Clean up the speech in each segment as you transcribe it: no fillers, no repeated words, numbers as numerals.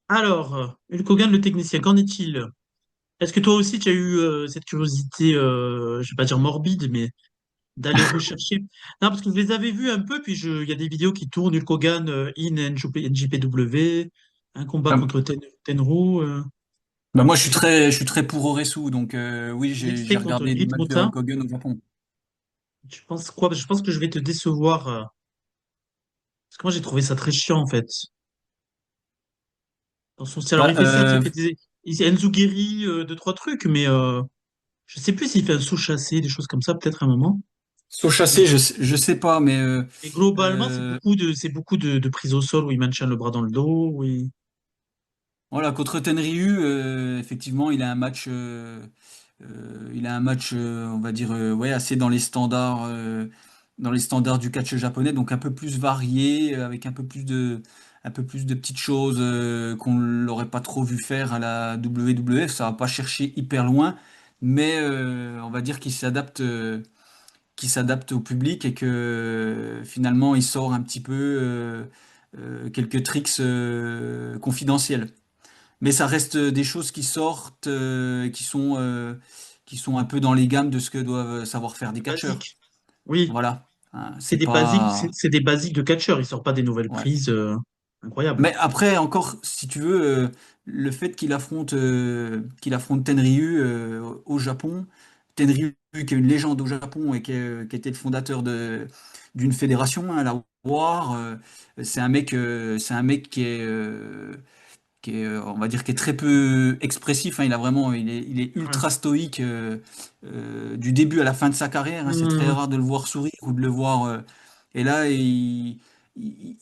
Alors, Hulk Hogan, le technicien, qu'en est-il? Est-ce que toi aussi tu as eu cette curiosité, je vais pas dire morbide, mais d'aller rechercher? Non, parce que je les avais vus un peu, puis il y a des vidéos qui tournent, Hulk Hogan in NJPW, un combat Ah, contre Tenryu. bah moi, Je sais pas, je suis très pour Oresu, donc oui, j'ai Dexter contre regardé des Hit matchs de Muta. Hulk Hogan au Japon. Tu penses quoi? Je pense que je vais te décevoir, parce que moi j'ai trouvé ça très chiant en fait. Dans son style. Alors Bah, il fait certes, il fait Enzugiri, deux, trois trucs, mais je sais plus s'il fait un saut chassé, des choses comme ça, peut-être à un moment. saut Mais, chassé, je sais pas, mais mais globalement, euh, c'est beaucoup de prise au sol où il maintient le bras dans le dos. Oui. voilà, contre Tenryu, effectivement, il a un match, on va dire, ouais, assez dans les standards du catch japonais, donc un peu plus varié, avec un peu plus de petites choses qu'on l'aurait pas trop vu faire à la WWF. Ça va pas chercher hyper loin, mais on va dire qu'il s'adapte au public et que finalement il sort un petit peu quelques tricks confidentiels. Mais ça reste des choses qui sortent, qui sont un peu dans les gammes de ce que doivent savoir faire des catcheurs. Basique. Oui. Voilà. Hein, C'est c'est des basiques, pas. c'est des basiques de catcheur. Il sort pas des nouvelles Ouais. prises incroyables. Mais après, encore, si tu veux, le fait qu'il affronte Tenryu au Japon, Tenryu qui est une légende au Japon et qui était le fondateur d'une fédération, hein, la War, c'est un mec qui est, on va dire, qui est très peu expressif. Hein. Il est Ouais. ultra stoïque du début à la fin de sa carrière. Hein. C'est très Hum, rare de le voir sourire ou de le voir. Et là, il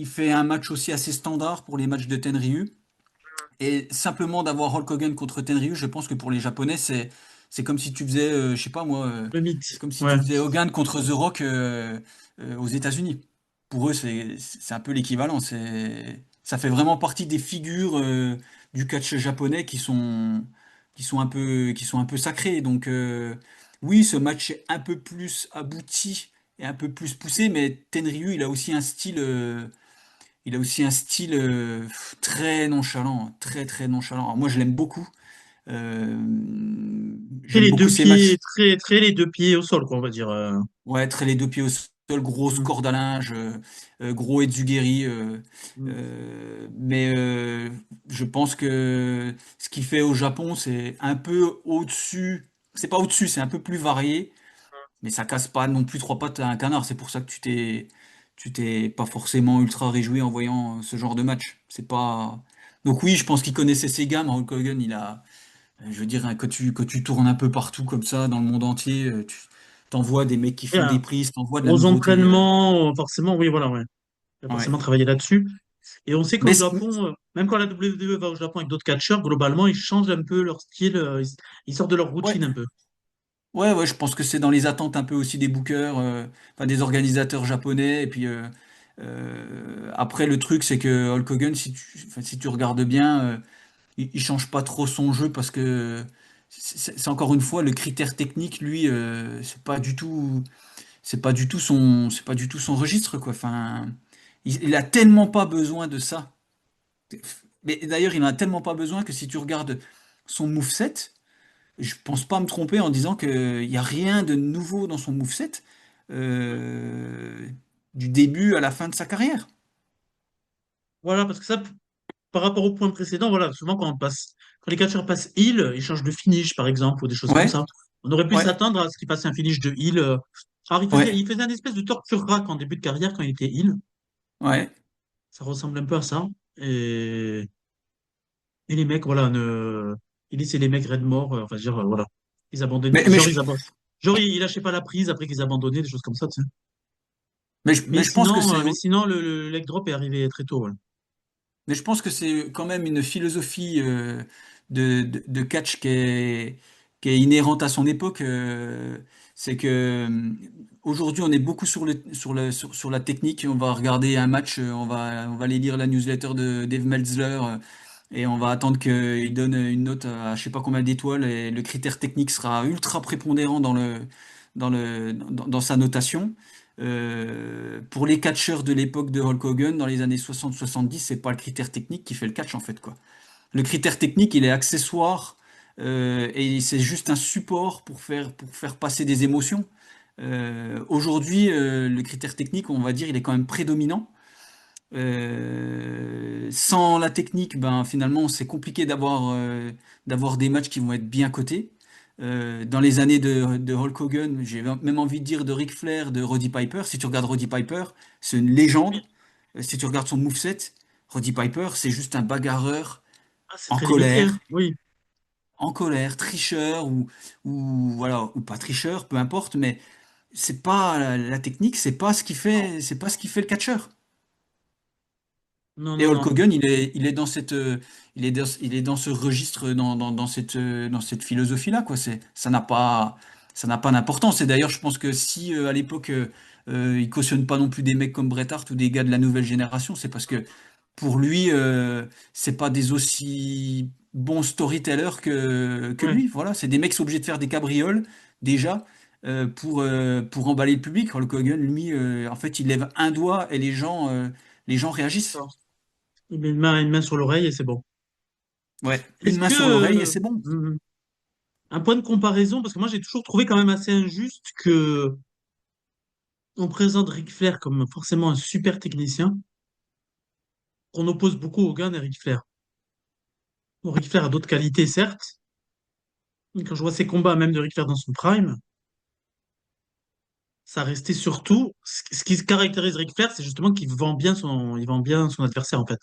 fait un match aussi assez standard pour les matchs de Tenryu. Et simplement d'avoir Hulk Hogan contre Tenryu, je pense que pour les Japonais, c'est comme si tu faisais, je sais pas moi, le c'est mythe. comme si Ouais. tu faisais Hogan contre The Rock aux États-Unis. Pour eux, c'est un peu l'équivalent. Ça fait vraiment partie des figures du catch japonais qui sont un peu sacrées. Donc oui, ce match est un peu plus abouti et un peu plus poussé, mais Tenryu, il a aussi un style très nonchalant, très très nonchalant. Alors moi, je l'aime beaucoup. Euh, Très J'aime les beaucoup deux ses pieds, matchs. très les deux pieds au sol, quoi, on va dire. Ouais, très les deux pieds au sol, grosse Hum, corde à linge, gros Edzugeri. hum. Mais je pense que ce qu'il fait au Japon, c'est un peu au-dessus. C'est pas au-dessus, c'est un peu plus varié. Mais ça casse pas non plus trois pattes à un canard. C'est pour ça que tu t'es pas forcément ultra réjoui en voyant ce genre de match. C'est pas. Donc oui, je pense qu'il connaissait ses gammes. Hulk Hogan, je veux dire, hein, quand tu tournes un peu partout comme ça dans le monde entier, tu t'envoies des mecs qui Et, font des prises, t'envoies de la aux nouveauté. entraînements, forcément, oui, voilà, ouais. Il a Ouais. forcément travaillé là-dessus. Et on sait qu'au Mais Japon, même quand la WWE va au Japon avec d'autres catcheurs, globalement, ils changent un peu leur style, ils sortent de leur ouais, routine un peu. ouais, je pense que c'est dans les attentes un peu aussi des bookers, enfin des organisateurs japonais. Et puis après, le truc, c'est que Hulk Hogan, enfin, si tu regardes bien. Il change pas trop son jeu parce que c'est encore une fois le critère technique, lui, c'est pas du tout son registre quoi. Enfin, il a tellement pas besoin de ça. Mais d'ailleurs, il en a tellement pas besoin que si tu regardes son moveset, je pense pas me tromper en disant qu'il y a rien de nouveau dans son moveset euh, du début à la fin de sa carrière. Voilà, parce que ça, par rapport au point précédent, voilà, souvent quand les catcheurs passent heal, ils changent de finish, par exemple, ou des choses comme Ouais, ça. On aurait pu ouais, s'attendre à ce qu'il fasse un finish de heal. Alors, ouais, il faisait un espèce de torture rack en début de carrière quand il était heal. ouais. Ça ressemble un peu à ça. Et les mecs, voilà, il laissait les mecs red mort, enfin, je veux dire, voilà. Ils abandonnaient, Mais genre, il lâchait pas la prise après qu'ils abandonnaient, des choses comme ça, tu sais. mais je pense que Mais sinon le leg drop est arrivé très tôt, ouais. Mais je pense que c'est quand même une philosophie de catch qui est inhérente à son époque. C'est que aujourd'hui, on est beaucoup sur la technique. On va regarder un match, on va aller lire la newsletter de Dave Meltzer et on va attendre qu'il donne une note à je sais pas combien d'étoiles et le critère technique sera ultra prépondérant dans sa notation. Pour les catcheurs de l'époque de Hulk Hogan, dans les années 60-70, c'est pas le critère technique qui fait le catch en fait quoi. Le critère technique, il est accessoire et c'est juste un support pour faire passer des émotions. Aujourd'hui, le critère technique, on va dire, il est quand même prédominant. Sans la technique, ben, finalement, c'est compliqué d'avoir des matchs qui vont être bien cotés. Dans les années de Hulk Hogan, j'ai même envie de dire de Ric Flair, de Roddy Piper. Si tu regardes Roddy Piper, c'est une légende. Oui. Si tu regardes son moveset, Roddy Piper, c'est juste un bagarreur Ah, c'est en très limité, hein. colère, Oui. tricheur ou voilà, ou pas tricheur, peu importe, mais c'est pas la technique, Non, c'est pas ce qui fait le catcheur. non, Et non, Hulk non. Hogan, il est dans il est dans ce registre, dans cette philosophie-là, quoi. Ça n'a pas d'importance. Et d'ailleurs, je pense que si à l'époque, il cautionne pas non plus des mecs comme Bret Hart ou des gars de la nouvelle génération, c'est parce que pour lui, c'est pas des aussi bons storytellers que Ouais, lui. Voilà, c'est des mecs qui sont obligés de faire des cabrioles déjà pour emballer le public. Hulk Hogan, lui, en fait, il lève un doigt et les gens réagissent. ça. Il met une main sur l'oreille et c'est bon. Ouais, une Est-ce main sur l'oreille et que, c'est bon. un point de comparaison, parce que moi j'ai toujours trouvé quand même assez injuste que on présente Ric Flair comme forcément un super technicien, qu'on oppose beaucoup Hogan et Ric Flair. Bon, Ric Flair a d'autres qualités, certes, mais quand je vois ses combats, même de Ric Flair dans son prime, ça restait surtout. Ce qui caractérise Ric Flair, c'est justement il vend bien son adversaire, en fait.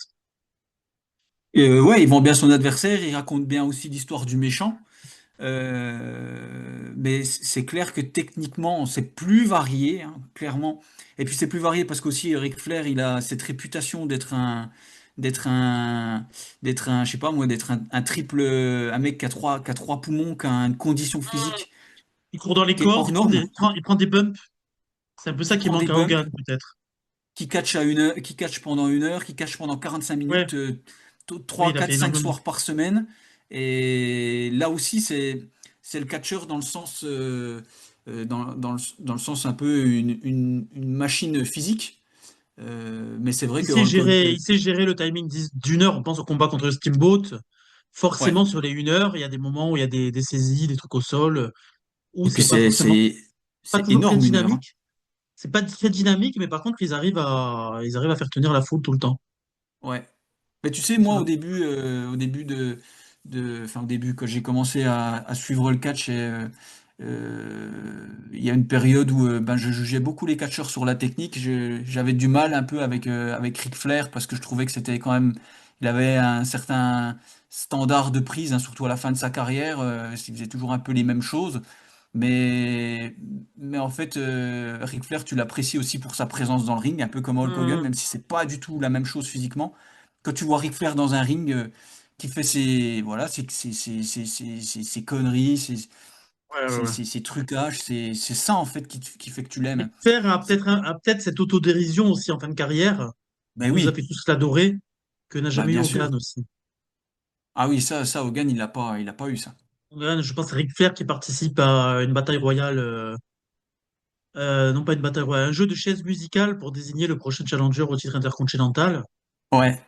Ouais, il vend bien son adversaire, il raconte bien aussi l'histoire du méchant. Mais c'est clair que techniquement, c'est plus varié, hein, clairement. Et puis c'est plus varié parce qu'aussi Ric Flair, il a cette réputation d'être un, je sais pas moi, d'être un triple, un mec qui a trois poumons, qui a une condition physique Il court dans les qui est cordes, hors norme, il prend des bumps. C'est un peu qui ça qui prend des manque à bumps, Hogan, peut-être. qui catch à une heure, qui catch pendant une heure, qui catch pendant 45 Ouais, minutes, oui, 3, il a 4, fait 5 énormément. soirs par semaine. Et là aussi, c'est le catcheur dans le sens, dans le sens un peu une machine physique. Mais c'est vrai que Hulk Hogan, Il sait gérer le timing d'une heure. On pense au combat contre Steamboat. ouais. Forcément, sur les 1 heure, il y a des moments où il y a des saisies, des trucs au sol, où Et puis c'est pas forcément, pas c'est toujours très énorme une heure, hein. dynamique. C'est pas très dynamique, mais par contre, ils arrivent à faire tenir la foule tout le temps. Ouais. Mais tu sais, Ça moi, va. au début enfin, au début, quand j'ai commencé à suivre le catch, il y a une période où ben, je jugeais beaucoup les catcheurs sur la technique. J'avais du mal un peu avec Ric Flair parce que je trouvais que c'était quand même, il avait un certain standard de prise, hein, surtout à la fin de sa carrière. Il faisait toujours un peu les mêmes choses. Mais, mais en fait, Ric Flair, tu l'apprécies aussi pour sa présence dans le ring, un peu comme Hulk Hogan, Hum, même si c'est pas du tout la même chose physiquement. Quand tu vois Ric Flair dans un ring qui fait ses, voilà, ses conneries, ouais, ouais, ouais. ses trucages, c'est ça en fait qui fait que tu Et l'aimes. Fer C'est- a peut-être cette autodérision aussi en fin de carrière, Ben qui nous a oui, fait tous l'adorer, que n'a bah jamais eu bien Hogan sûr. aussi. Ah oui, ça, Hogan, il a pas eu ça. Hogan, je pense que c'est Ric Flair qui participe à une bataille royale, non pas une bataille royale, un jeu de chaises musicales pour désigner le prochain challenger au titre intercontinental. Ouais.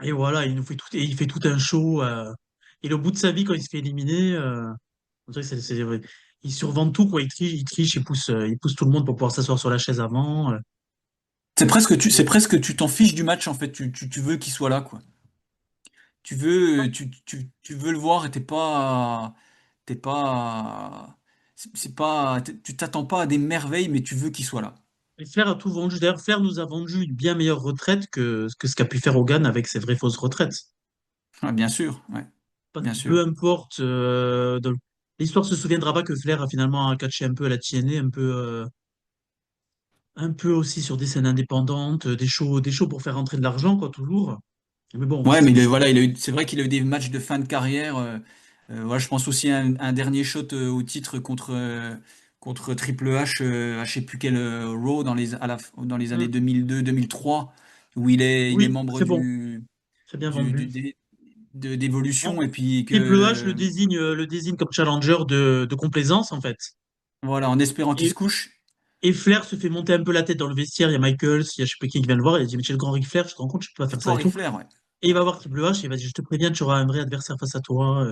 Et voilà, et il fait tout un show. Et au bout de sa vie, quand il se fait éliminer, on dirait que il survend tout, quoi. Il triche, il pousse tout le monde pour pouvoir s'asseoir sur la chaise avant. C'est presque tu t'en fiches du match en fait. Tu veux qu'il soit là quoi. Tu veux le voir et t'es pas, c'est pas, tu t'attends pas à des merveilles, mais tu veux qu'il soit là. Et Flair a tout vendu. D'ailleurs, Flair nous a vendu une bien meilleure retraite que ce qu'a pu faire Hogan avec ses vraies fausses retraites. Ah, bien sûr, ouais, Parce bien que peu sûr. importe, l'histoire se souviendra pas que Flair a finalement catché un peu à la TNA, un peu aussi sur des scènes indépendantes, des shows pour faire rentrer de l'argent, quoi, toujours. Mais bon, Ouais, mais voilà, c'est vrai qu'il a eu des matchs de fin de carrière. Voilà, je pense aussi à un dernier shot au titre contre Triple H, à je sais plus quel Raw dans les années hum, 2002-2003, où il est oui, membre c'est bon, c'est bien vendu. d'évolution et puis Triple H que le désigne comme challenger de complaisance, en fait. voilà, en espérant qu'il se Et, couche. et Flair se fait monter un peu la tête dans le vestiaire. Il y a Michaels, il y a je sais pas qui vient le voir. Il dit, mais tu es le grand Ric Flair, tu te rends compte, je peux pas faire ça et Victoire Ric tout. Flair, ouais. Et il va voir Triple H, il va dire, je te préviens, tu auras un vrai adversaire face à toi,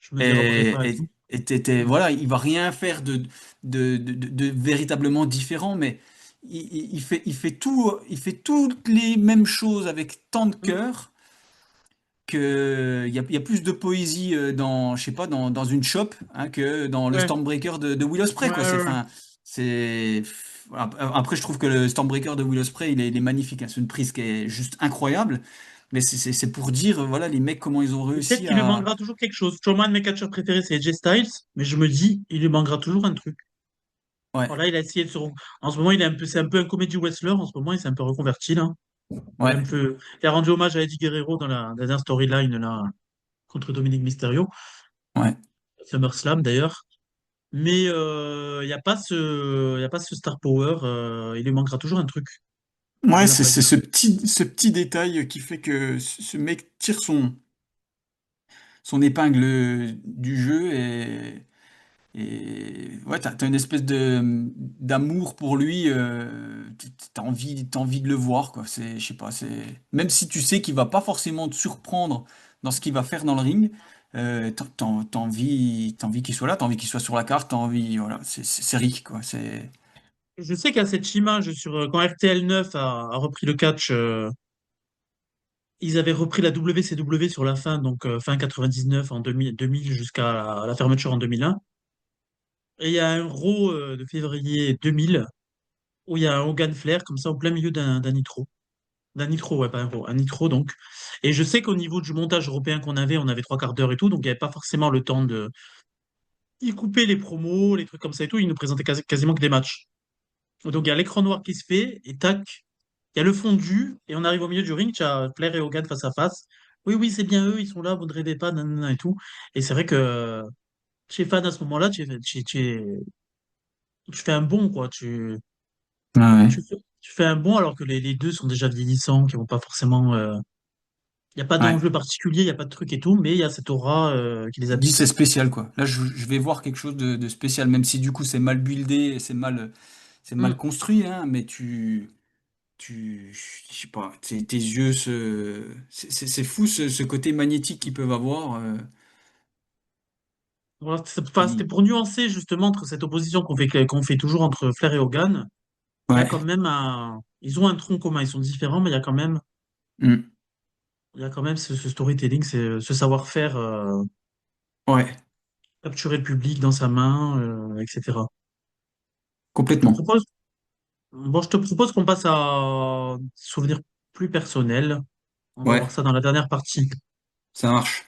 je me déroberai pas et tout. Mm. Voilà, il va rien faire de véritablement différent, mais il fait toutes les mêmes choses avec tant de Mm. cœur que il y a plus de poésie dans, je sais pas, dans une shop hein, que dans le Ouais, Stormbreaker de Will ouais, Ospreay, quoi. ouais, ouais. C'est, après, je trouve que le Stormbreaker de Will Ospreay, il est magnifique, hein. C'est une prise qui est juste incroyable. Mais c'est pour dire, voilà, les mecs, comment ils ont Peut-être réussi qu'il lui à. manquera toujours quelque chose. Tu vois, moi, un de mes catcheurs préférés, c'est AJ Styles, mais je me dis, il lui manquera toujours un truc. Ouais, Voilà, il a essayé de se. En ce moment, c'est un peu un comédie wrestler. En ce moment, il s'est un peu reconverti, là. ouais, Il a rendu hommage à Eddie Guerrero dans la dernière storyline, là, contre Dominique Mysterio. ouais. SummerSlam, d'ailleurs. Mais il y a pas ce star power. Il lui manquera toujours un truc. Il Ouais, ne l'a pas c'est eu. ce petit détail qui fait que ce mec tire son épingle du jeu et ouais, t'as une espèce d'amour pour lui, t'as envie de le voir, quoi. Je sais pas, même si tu sais qu'il va pas forcément te surprendre dans ce qu'il va faire dans le ring, t'as envie qu'il soit là, t'as envie qu'il soit sur la carte, t'as envie, voilà, c'est Rick, quoi. Je sais qu'il y a cette image quand RTL 9 a repris le catch. Ils avaient repris la WCW sur la fin, donc fin 99 en 2000 jusqu'à la fermeture en 2001. Et il y a un Raw de février 2000 où il y a un Hogan Flair comme ça au plein milieu d'un nitro. D'un nitro, ouais, pas un Raw, un nitro donc. Et je sais qu'au niveau du montage européen qu'on avait, on avait trois quarts d'heure et tout, donc il n'y avait pas forcément le temps de y couper les promos, les trucs comme ça et tout. Ils nous présentaient quasiment que des matchs. Donc il y a l'écran noir qui se fait et tac, il y a le fondu et on arrive au milieu du ring, tu as Flair et Hogan face à face. Oui, oui, c'est bien eux, ils sont là, vous ne rêvez pas, nanana et tout. Et c'est vrai que chez fan à ce moment-là, tu fais un bond, quoi. Ouais, Tu fais un bond alors que les deux sont déjà vieillissants, qui vont pas forcément. Il n'y a pas ouais. d'enjeu particulier, il n'y a pas de truc et tout, mais il y a cette aura qui les Tu te dis c'est habite. spécial, quoi. Là, je vais voir quelque chose de spécial, même si du coup c'est mal buildé, et c'est mal Hmm. construit, hein, mais je sais pas, tes yeux c'est fou ce côté magnétique qu'ils peuvent avoir. Voilà, enfin, c'était Qui, pour nuancer justement entre cette opposition qu'on fait toujours entre Flair et Hogan. Il y a ouais, quand même Ils ont un tronc commun, ils sont différents, mais hmm, il y a quand même ce storytelling, ce savoir-faire, ouais, capturer le public dans sa main, etc. Je te complètement. propose, je te propose qu'on passe à souvenirs plus personnels. On va Ouais, voir ça dans la dernière partie. ça marche.